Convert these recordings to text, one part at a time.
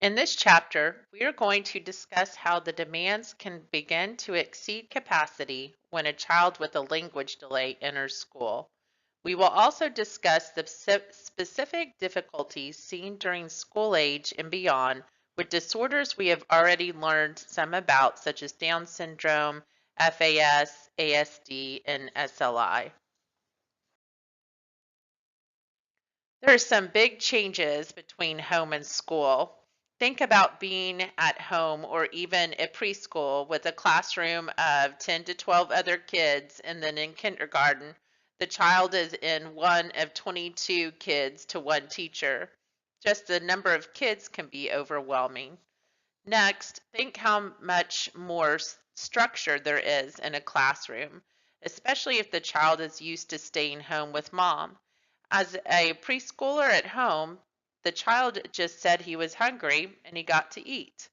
In this chapter, we are going to discuss how the demands can begin to exceed capacity when a child with a language delay enters school. We will also discuss the specific difficulties seen during school age and beyond with disorders we have already learned some about, such as Down syndrome, FAS, ASD, and SLI. There are some big changes between home and school. Think about being at home or even at preschool with a classroom of 10 to 12 other kids, and then in kindergarten, the child is in one of 22 kids to one teacher. Just the number of kids can be overwhelming. Next, think how much more structure there is in a classroom, especially if the child is used to staying home with mom. As a preschooler at home, the child just said he was hungry and he got to eat.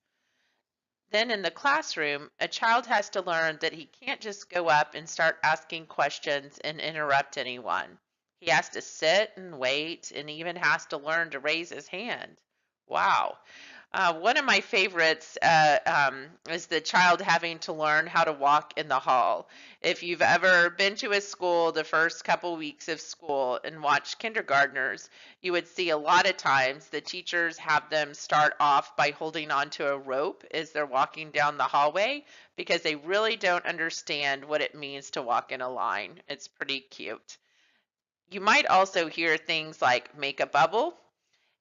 Then in the classroom, a child has to learn that he can't just go up and start asking questions and interrupt anyone. He has to sit and wait and even has to learn to raise his hand. Wow. One of my favorites is the child having to learn how to walk in the hall. If you've ever been to a school the first couple weeks of school and watched kindergartners, you would see a lot of times the teachers have them start off by holding onto a rope as they're walking down the hallway because they really don't understand what it means to walk in a line. It's pretty cute. You might also hear things like make a bubble,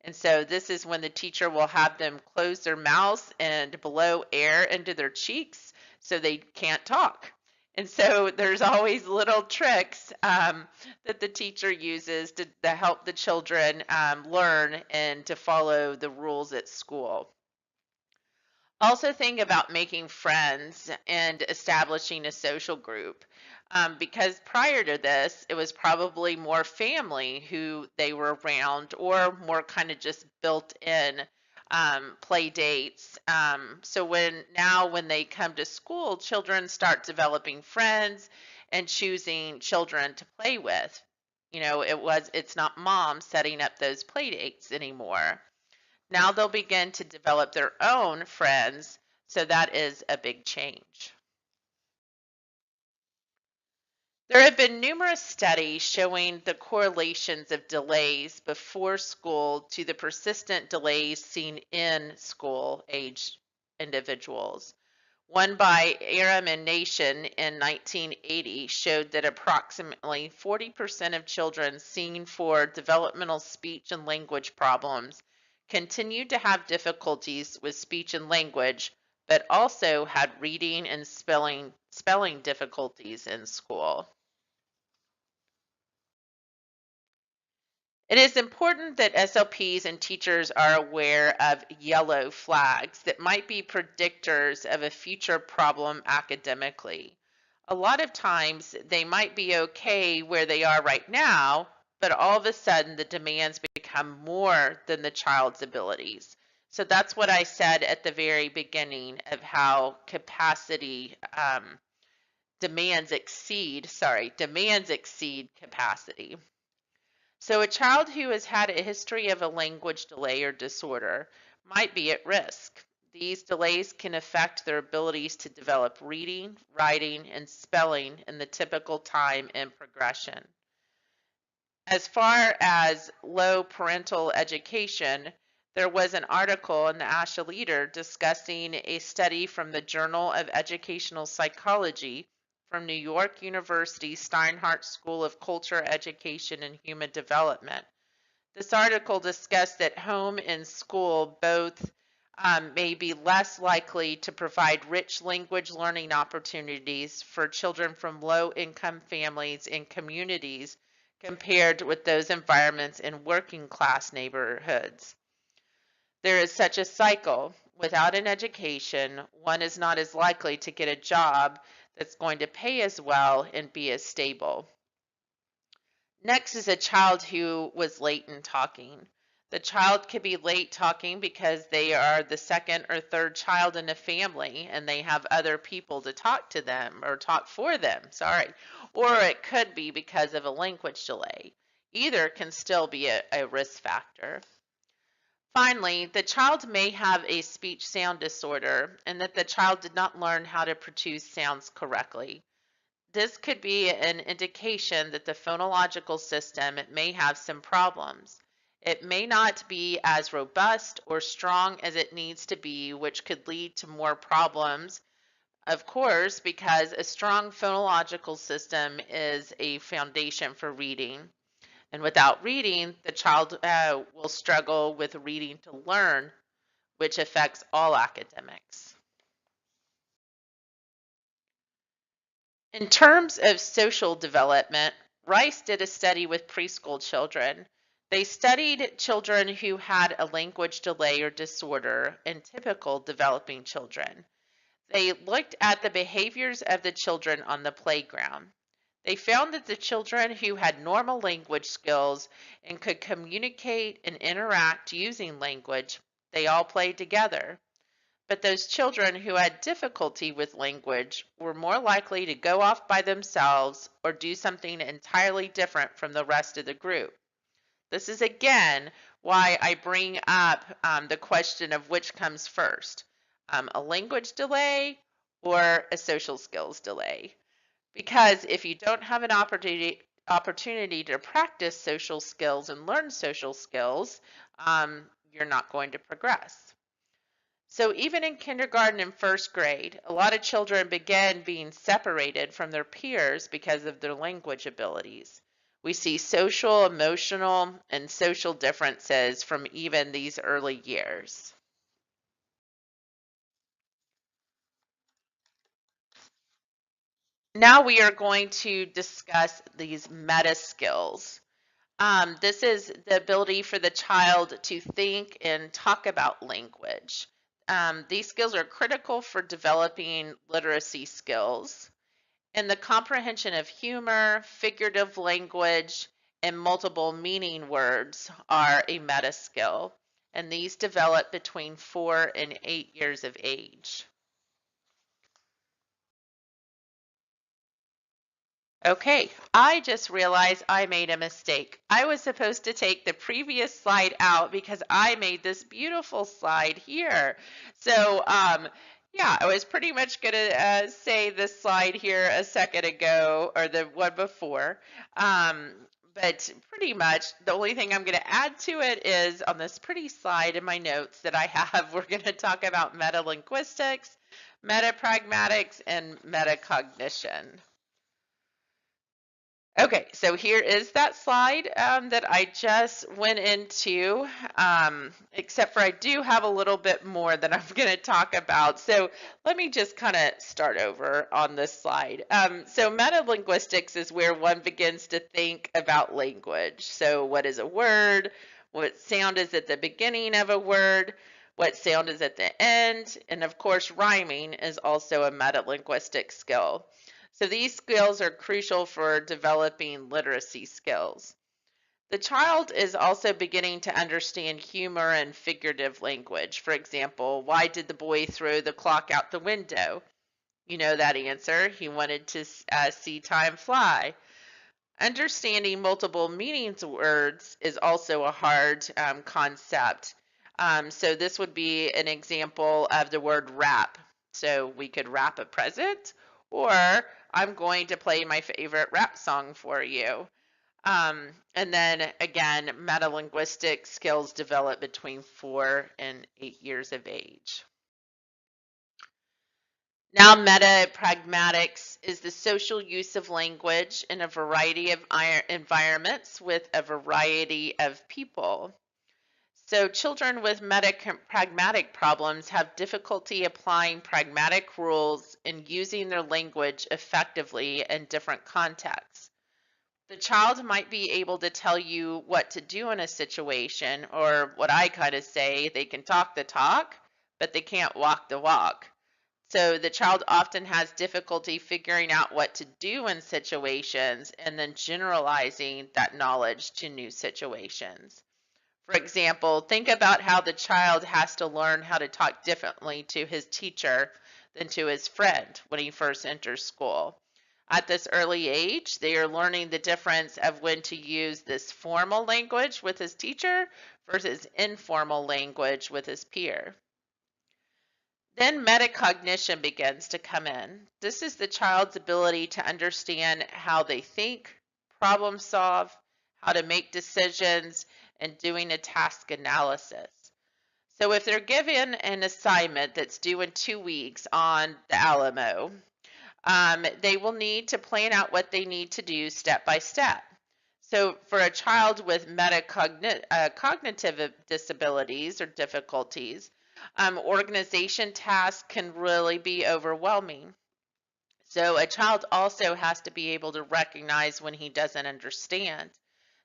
and so this is when the teacher will have them close their mouths and blow air into their cheeks so they can't talk. And so there's always little tricks that the teacher uses to help the children learn and to follow the rules at school. Also think about making friends and establishing a social group. Because prior to this, it was probably more family who they were around or more kind of just built in play dates. So when they come to school, children start developing friends and choosing children to play with. It's not mom setting up those play dates anymore. Now they'll begin to develop their own friends, so that is a big change. There have been numerous studies showing the correlations of delays before school to the persistent delays seen in school age individuals. One by Aram and Nation in 1980 showed that approximately 40% of children seen for developmental speech and language problems continued to have difficulties with speech and language, but also had reading and spelling difficulties in school. It is important that SLPs and teachers are aware of yellow flags that might be predictors of a future problem academically. A lot of times they might be okay where they are right now, but all of a sudden the demands become more than the child's abilities. So that's what I said at the very beginning of how demands exceed capacity. So a child who has had a history of a language delay or disorder might be at risk. These delays can affect their abilities to develop reading, writing, and spelling in the typical time and progression. As far as low parental education, there was an article in the ASHA Leader discussing a study from the Journal of Educational Psychology from New York University Steinhardt School of Culture, Education, and Human Development. This article discussed that home and school both may be less likely to provide rich language learning opportunities for children from low-income families and communities compared with those environments in working class neighborhoods. There is such a cycle. Without an education, one is not as likely to get a job that's going to pay as well and be as stable. Next is a child who was late in talking. The child could be late talking because they are the second or third child in a family and they have other people to talk to them or talk for them, Or it could be because of a language delay. Either can still be a risk factor. Finally, the child may have a speech sound disorder and that the child did not learn how to produce sounds correctly. This could be an indication that the phonological system may have some problems. It may not be as robust or strong as it needs to be, which could lead to more problems, of course, because a strong phonological system is a foundation for reading. And without reading, the child will struggle with reading to learn, which affects all academics. In terms of social development, Rice did a study with preschool children. They studied children who had a language delay or disorder and typical developing children. They looked at the behaviors of the children on the playground. They found that the children who had normal language skills and could communicate and interact using language, they all played together. But those children who had difficulty with language were more likely to go off by themselves or do something entirely different from the rest of the group. This is again why I bring up the question of which comes first, a language delay or a social skills delay. Because if you don't have an opportunity to practice social skills and learn social skills, you're not going to progress. So even in kindergarten and first grade, a lot of children begin being separated from their peers because of their language abilities. We see social, emotional, and social differences from even these early years. Now we are going to discuss these meta skills. This is the ability for the child to think and talk about language. These skills are critical for developing literacy skills. And the comprehension of humor, figurative language, and multiple meaning words are a meta skill. And these develop between 4 and 8 years of age. Okay, I just realized I made a mistake. I was supposed to take the previous slide out because I made this beautiful slide here. So, yeah, I was pretty much going to say this slide here a second ago, or the one before. But pretty much the only thing I'm going to add to it is on this pretty slide in my notes that I have, we're going to talk about metalinguistics, metapragmatics, and metacognition. Okay, so here is that slide that I just went into, except for I do have a little bit more that I'm going to talk about. So let me just kind of start over on this slide. So metalinguistics is where one begins to think about language. So what is a word? What sound is at the beginning of a word? What sound is at the end? And of course, rhyming is also a metalinguistic skill. So these skills are crucial for developing literacy skills. The child is also beginning to understand humor and figurative language. For example, why did the boy throw the clock out the window? You know that answer. He wanted to see time fly. Understanding multiple meanings words is also a hard concept. So this would be an example of the word wrap. So we could wrap a present, or I'm going to play my favorite rap song for you. And then again, metalinguistic skills develop between 4 and 8 years of age. Now, meta-pragmatics is the social use of language in a variety of environments with a variety of people. So children with meta-pragmatic problems have difficulty applying pragmatic rules and using their language effectively in different contexts. The child might be able to tell you what to do in a situation, or what I kind of say, they can talk the talk, but they can't walk the walk. So the child often has difficulty figuring out what to do in situations and then generalizing that knowledge to new situations. For example, think about how the child has to learn how to talk differently to his teacher than to his friend when he first enters school. At this early age, they are learning the difference of when to use this formal language with his teacher versus informal language with his peer. Then metacognition begins to come in. This is the child's ability to understand how they think, problem solve, how to make decisions, and doing a task analysis. So if they're given an assignment that's due in 2 weeks on the Alamo, they will need to plan out what they need to do step by step. So for a child with cognitive disabilities or difficulties, organization tasks can really be overwhelming. So a child also has to be able to recognize when he doesn't understand.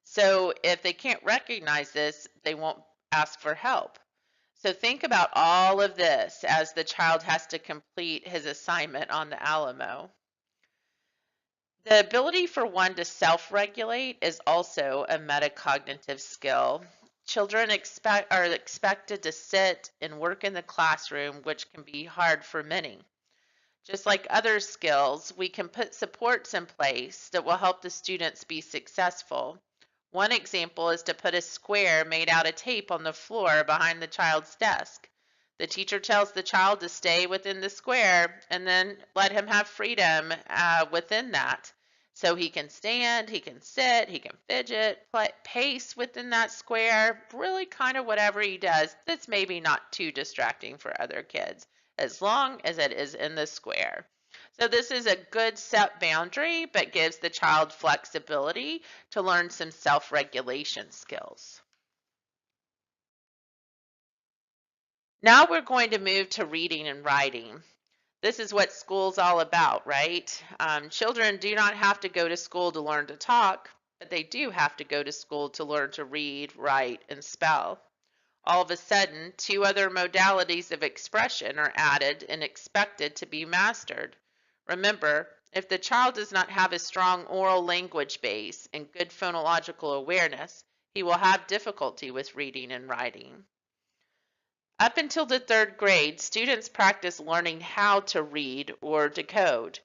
So if they can't recognize this, they won't ask for help. So think about all of this as the child has to complete his assignment on the Alamo. The ability for one to self-regulate is also a metacognitive skill. Children are expected to sit and work in the classroom, which can be hard for many. Just like other skills, we can put supports in place that will help the students be successful. One example is to put a square made out of tape on the floor behind the child's desk. The teacher tells the child to stay within the square and then let him have freedom within that. So he can stand, he can sit, he can fidget, pace within that square, really kind of whatever he does that's maybe not too distracting for other kids, as long as it is in the square. So this is a good set boundary, but gives the child flexibility to learn some self-regulation skills. Now we're going to move to reading and writing. This is what school's all about, right? Children do not have to go to school to learn to talk, but they do have to go to school to learn to read, write, and spell. All of a sudden, 2 other modalities of expression are added and expected to be mastered. Remember, if the child does not have a strong oral language base and good phonological awareness, he will have difficulty with reading and writing. Up until the 3rd grade, students practice learning how to read or decode.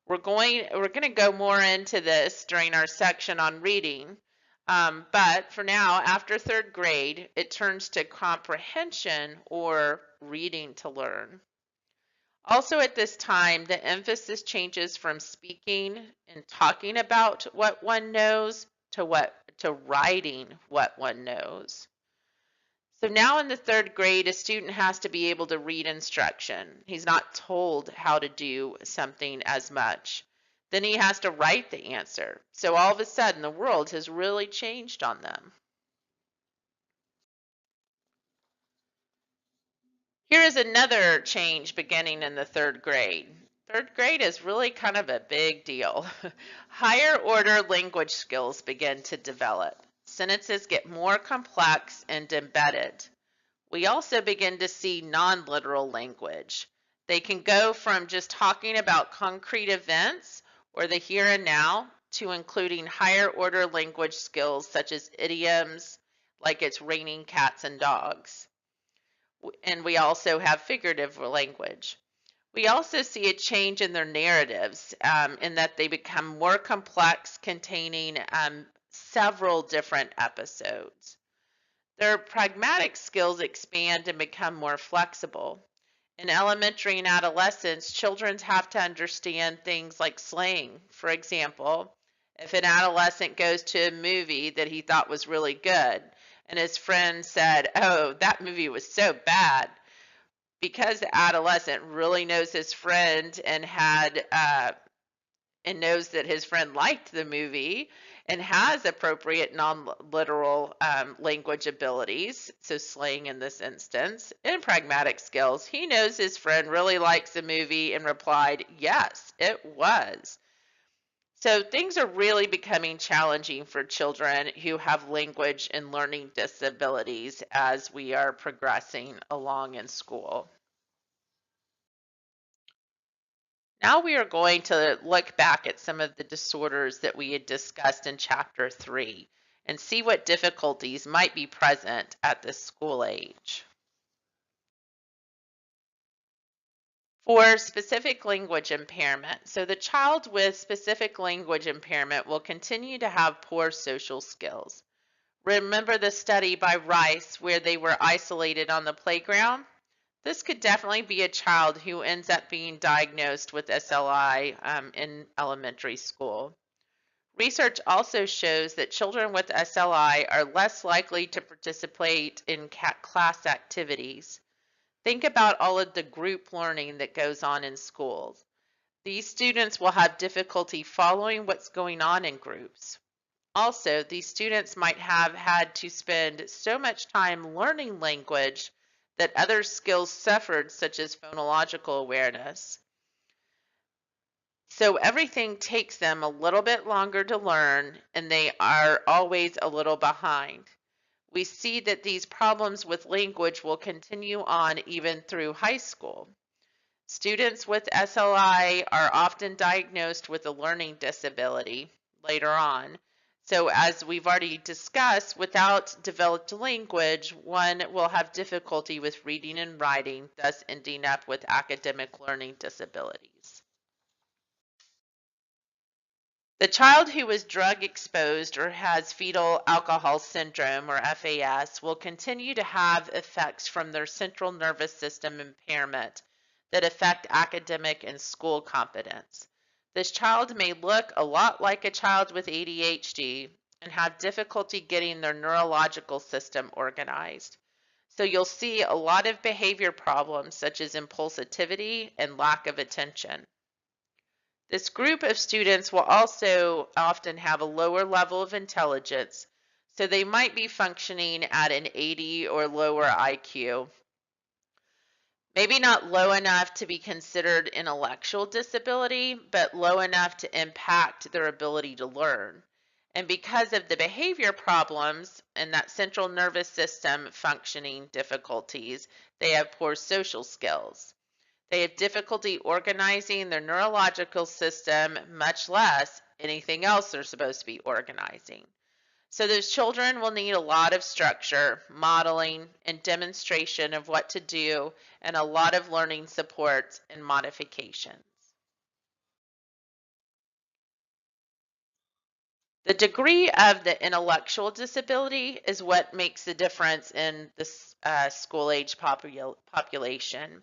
We're going to go more into this during our section on reading, but for now, after 3rd grade, it turns to comprehension or reading to learn. Also at this time, the emphasis changes from speaking and talking about what one knows to writing what one knows. So now in the 3rd grade, a student has to be able to read instruction. He's not told how to do something as much. Then he has to write the answer. So all of a sudden, the world has really changed on them. Here is another change beginning in the 3rd grade. 3rd grade is really kind of a big deal. Higher order language skills begin to develop. Sentences get more complex and embedded. We also begin to see non-literal language. They can go from just talking about concrete events or the here and now to including higher order language skills such as idioms, like it's raining cats and dogs. And we also have figurative language. We also see a change in their narratives in that they become more complex, containing several different episodes. Their pragmatic skills expand and become more flexible. In elementary and adolescence, children have to understand things like slang. For example, if an adolescent goes to a movie that he thought was really good, and his friend said, "Oh, that movie was so bad," because the adolescent really knows his friend and knows that his friend liked the movie and has appropriate non-literal language abilities, so slang in this instance, and pragmatic skills. He knows his friend really likes the movie and replied, "Yes, it was." So things are really becoming challenging for children who have language and learning disabilities as we are progressing along in school. Now we are going to look back at some of the disorders that we had discussed in Chapter 3 and see what difficulties might be present at this school age. For specific language impairment, so the child with specific language impairment will continue to have poor social skills. Remember the study by Rice where they were isolated on the playground? This could definitely be a child who ends up being diagnosed with SLI in elementary school. Research also shows that children with SLI are less likely to participate in class activities. Think about all of the group learning that goes on in schools. These students will have difficulty following what's going on in groups. Also, these students might have had to spend so much time learning language that other skills suffered, such as phonological awareness. So everything takes them a little bit longer to learn, and they are always a little behind. We see that these problems with language will continue on even through high school. Students with SLI are often diagnosed with a learning disability later on. So as we've already discussed, without developed language, one will have difficulty with reading and writing, thus ending up with academic learning disabilities. The child who is drug exposed or has fetal alcohol syndrome or FAS will continue to have effects from their central nervous system impairment that affect academic and school competence. This child may look a lot like a child with ADHD and have difficulty getting their neurological system organized. So you'll see a lot of behavior problems such as impulsivity and lack of attention. This group of students will also often have a lower level of intelligence, so they might be functioning at an 80 or lower IQ. Maybe not low enough to be considered intellectual disability, but low enough to impact their ability to learn. And because of the behavior problems and that central nervous system functioning difficulties, they have poor social skills. They have difficulty organizing their neurological system, much less anything else they're supposed to be organizing. So those children will need a lot of structure, modeling, and demonstration of what to do, and a lot of learning supports and modifications. The degree of the intellectual disability is what makes the difference in the school age population.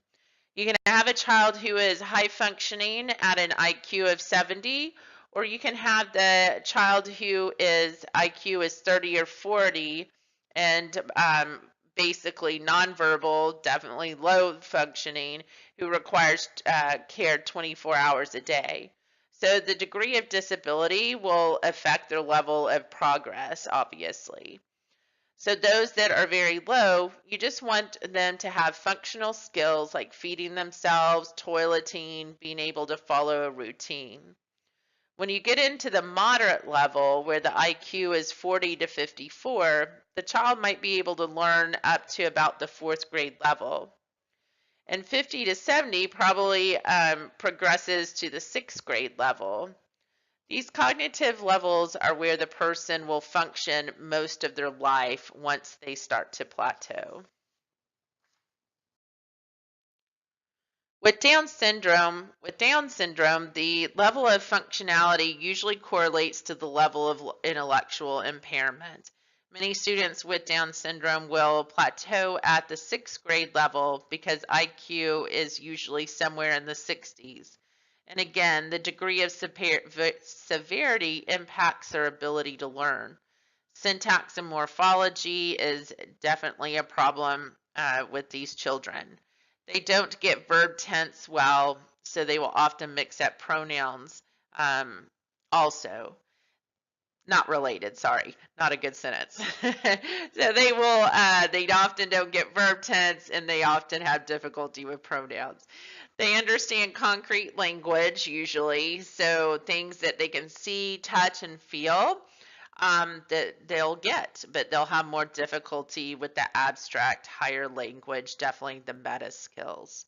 You can have a child who is high functioning at an IQ of 70, or you can have the child who is IQ is 30 or 40 and basically nonverbal, definitely low functioning, who requires care 24 hours a day. So the degree of disability will affect their level of progress, obviously. So those that are very low, you just want them to have functional skills like feeding themselves, toileting, being able to follow a routine. When you get into the moderate level where the IQ is 40 to 54, the child might be able to learn up to about the fourth grade level. And 50 to 70 probably progresses to the sixth grade level. These cognitive levels are where the person will function most of their life once they start to plateau. With Down syndrome, the level of functionality usually correlates to the level of intellectual impairment. Many students with Down syndrome will plateau at the sixth grade level because IQ is usually somewhere in the 60s. And again, the degree of severity impacts their ability to learn. Syntax and morphology is definitely a problem with these children. They don't get verb tense well, so they will often mix up pronouns also. Not related, sorry, not a good sentence. So they often don't get verb tense and they often have difficulty with pronouns. They understand concrete language usually, so things that they can see, touch, and feel that they'll get, but they'll have more difficulty with the abstract higher language, definitely the meta skills.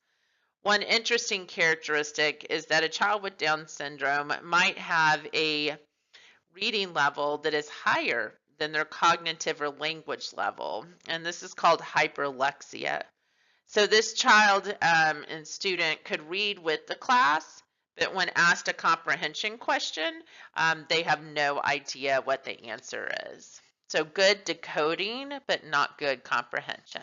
One interesting characteristic is that a child with Down syndrome might have a reading level that is higher than their cognitive or language level, and this is called hyperlexia. So this child and student could read with the class, but when asked a comprehension question, they have no idea what the answer is. So good decoding, but not good comprehension.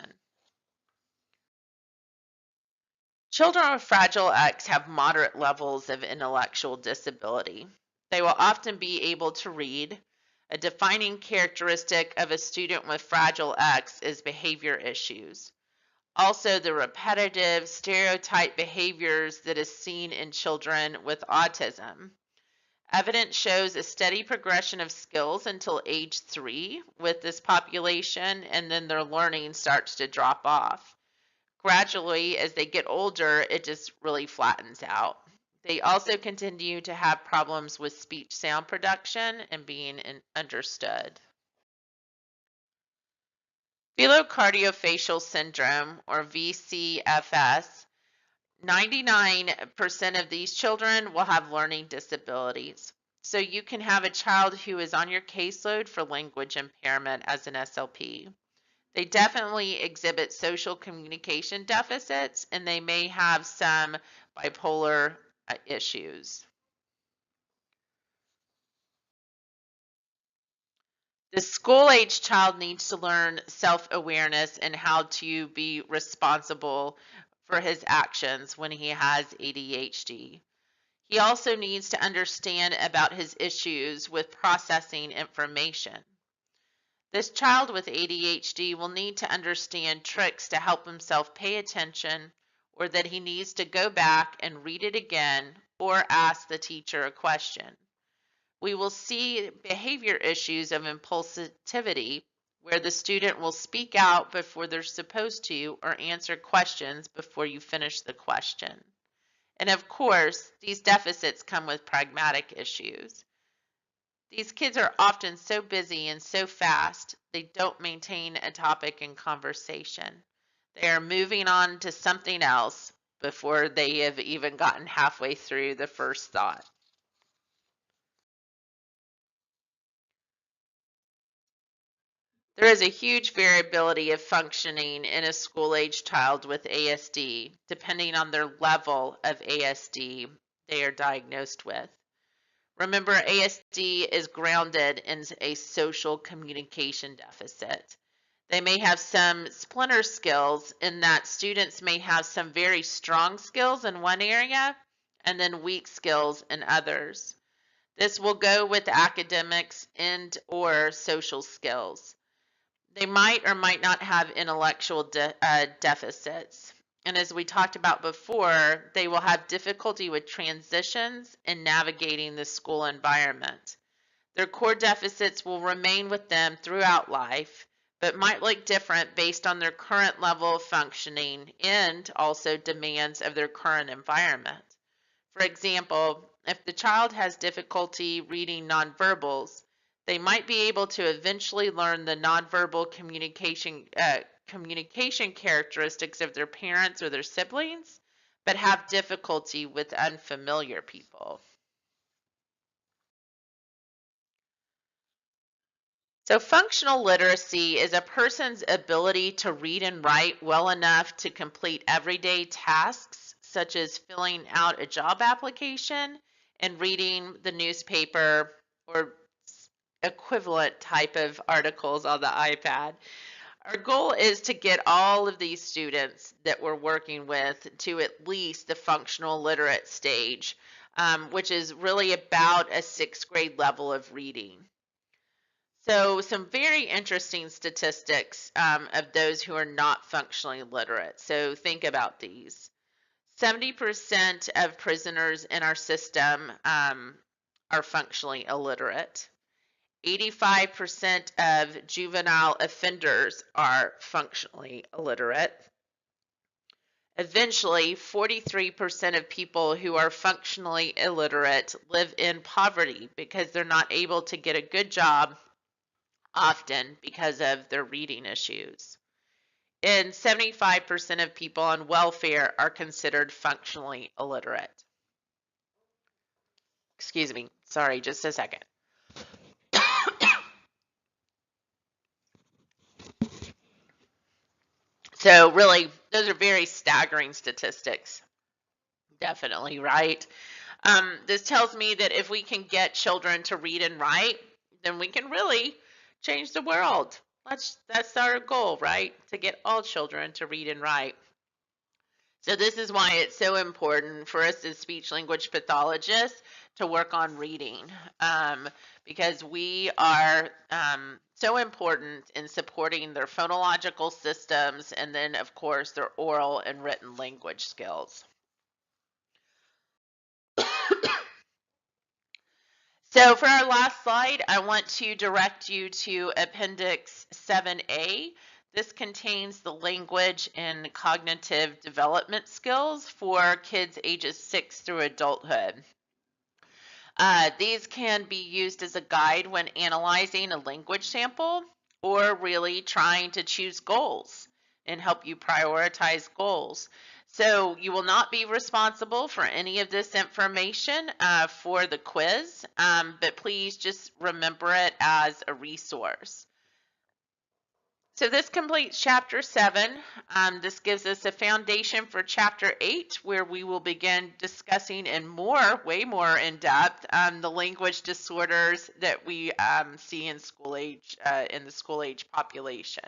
Children with Fragile X have moderate levels of intellectual disability. They will often be able to read. A defining characteristic of a student with Fragile X is behavior issues. Also, the repetitive, stereotype behaviors that is seen in children with autism. Evidence shows a steady progression of skills until age 3 with this population, and then their learning starts to drop off. Gradually, as they get older, it just really flattens out. They also continue to have problems with speech sound production and being understood. Velocardiofacial syndrome, or VCFS, 99% of these children will have learning disabilities. So you can have a child who is on your caseload for language impairment as an SLP. They definitely exhibit social communication deficits, and they may have some bipolar issues. The school-age child needs to learn self-awareness and how to be responsible for his actions when he has ADHD. He also needs to understand about his issues with processing information. This child with ADHD will need to understand tricks to help himself pay attention, or that he needs to go back and read it again or ask the teacher a question. We will see behavior issues of impulsivity, where the student will speak out before they're supposed to or answer questions before you finish the question. And of course, these deficits come with pragmatic issues. These kids are often so busy and so fast, they don't maintain a topic in conversation. They are moving on to something else before they have even gotten halfway through the first thought. There is a huge variability of functioning in a school-age child with ASD, depending on their level of ASD they are diagnosed with. Remember, ASD is grounded in a social communication deficit. They may have some splinter skills in that students may have some very strong skills in one area and then weak skills in others. This will go with academics and or social skills. They might or might not have intellectual deficits. And as we talked about before, they will have difficulty with transitions and navigating the school environment. Their core deficits will remain with them throughout life, but might look different based on their current level of functioning and also demands of their current environment. For example, if the child has difficulty reading nonverbals, they might be able to eventually learn the nonverbal communication characteristics of their parents or their siblings, but have difficulty with unfamiliar people. So functional literacy is a person's ability to read and write well enough to complete everyday tasks, such as filling out a job application and reading the newspaper or equivalent type of articles on the iPad. Our goal is to get all of these students that we're working with to at least the functional literate stage, which is really about a 6th grade level of reading. So some very interesting statistics of those who are not functionally literate. So think about these. 70% of prisoners in our system are functionally illiterate. 85% of juvenile offenders are functionally illiterate. Eventually, 43% of people who are functionally illiterate live in poverty because they're not able to get a good job, often because of their reading issues. And 75% of people on welfare are considered functionally illiterate. Excuse me, sorry, just a second. So really, those are very staggering statistics. Definitely, right? This tells me that if we can get children to read and write, then we can really change the world. That's our goal, right? To get all children to read and write. So this is why it's so important for us as speech language pathologists to work on reading, because we are so important in supporting their phonological systems and then, of course, their oral and written language skills. So for our last slide, I want to direct you to Appendix 7A. This contains the language and cognitive development skills for kids ages 6 through adulthood. These can be used as a guide when analyzing a language sample or really trying to choose goals and help you prioritize goals. So you will not be responsible for any of this information for the quiz, but please just remember it as a resource. So this completes Chapter 7. This gives us a foundation for Chapter 8, where we will begin discussing way more in depth, the language disorders that we see in school age, in the school age population.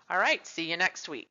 All right, see you next week.